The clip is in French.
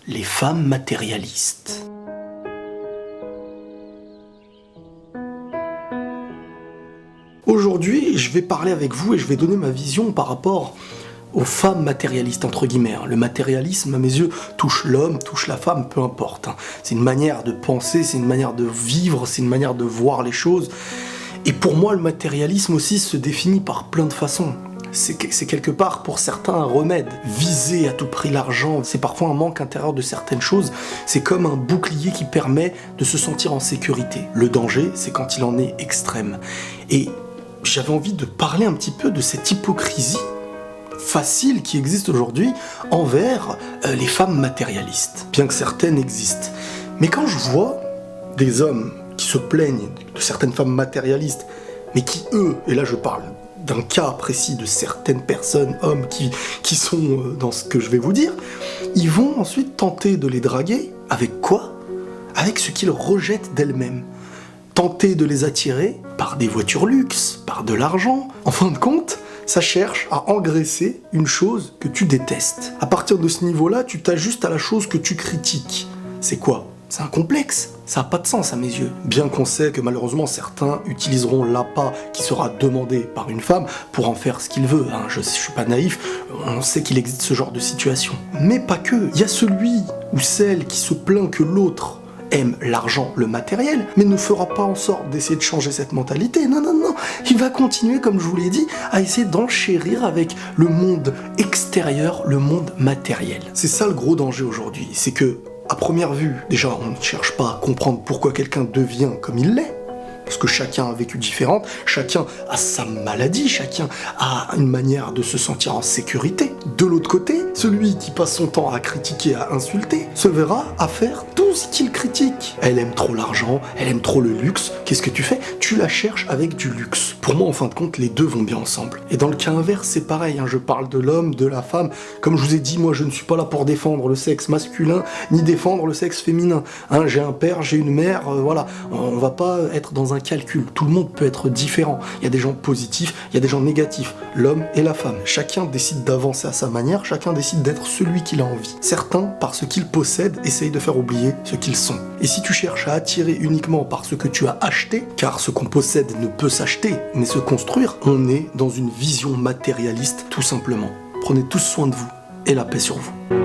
Les femmes matérialistes. Aujourd'hui, je vais parler avec vous et je vais donner ma vision par rapport aux femmes matérialistes, entre guillemets. Le matérialisme, à mes yeux, touche l'homme, touche la femme, peu importe. C'est une manière de penser, c'est une manière de vivre, c'est une manière de voir les choses. Et pour moi, le matérialisme aussi se définit par plein de façons. C'est quelque part pour certains un remède. Viser à tout prix l'argent, c'est parfois un manque intérieur de certaines choses. C'est comme un bouclier qui permet de se sentir en sécurité. Le danger, c'est quand il en est extrême. Et j'avais envie de parler un petit peu de cette hypocrisie facile qui existe aujourd'hui envers les femmes matérialistes, bien que certaines existent. Mais quand je vois des hommes qui se plaignent de certaines femmes matérialistes, mais qui eux, et là je parle d'un cas précis de certaines personnes, hommes qui sont dans ce que je vais vous dire, ils vont ensuite tenter de les draguer avec quoi ? Avec ce qu'ils rejettent d'elles-mêmes. Tenter de les attirer par des voitures luxe, par de l'argent. En fin de compte, ça cherche à engraisser une chose que tu détestes. À partir de ce niveau-là, tu t'ajustes à la chose que tu critiques. C'est quoi ? C'est un complexe. Ça n'a pas de sens à mes yeux. Bien qu'on sait que malheureusement certains utiliseront l'appât qui sera demandé par une femme pour en faire ce qu'il veut. Je suis pas naïf, on sait qu'il existe ce genre de situation. Mais pas que. Il y a celui ou celle qui se plaint que l'autre aime l'argent, le matériel, mais ne fera pas en sorte d'essayer de changer cette mentalité. Non. Il va continuer, comme je vous l'ai dit, à essayer d'enchérir avec le monde extérieur, le monde matériel. C'est ça le gros danger aujourd'hui. C'est que, à première vue, déjà, on ne cherche pas à comprendre pourquoi quelqu'un devient comme il l'est. Parce que chacun a un vécu différent, chacun a sa maladie, chacun a une manière de se sentir en sécurité. De l'autre côté, celui qui passe son temps à critiquer, à insulter, se verra à faire tout ce qu'il critique. Elle aime trop l'argent, elle aime trop le luxe. Qu'est-ce que tu fais ? Tu la cherches avec du luxe. Pour moi, en fin de compte, les deux vont bien ensemble. Et dans le cas inverse, c'est pareil. Je parle de l'homme, de la femme. Comme je vous ai dit, moi, je ne suis pas là pour défendre le sexe masculin, ni défendre le sexe féminin. J'ai un père, j'ai une mère, voilà. On va pas être dans un calcul. Tout le monde peut être différent. Il y a des gens positifs, il y a des gens négatifs. L'homme et la femme. Chacun décide d'avancer à sa manière, chacun décide d'être celui qu'il a envie. Certains, par ce qu'ils possèdent, essayent de faire oublier ce qu'ils sont. Et si tu cherches à attirer uniquement par ce que tu as acheté, car ce qu'on possède ne peut s'acheter, mais se construire, on est dans une vision matérialiste, tout simplement. Prenez tous soin de vous et la paix sur vous.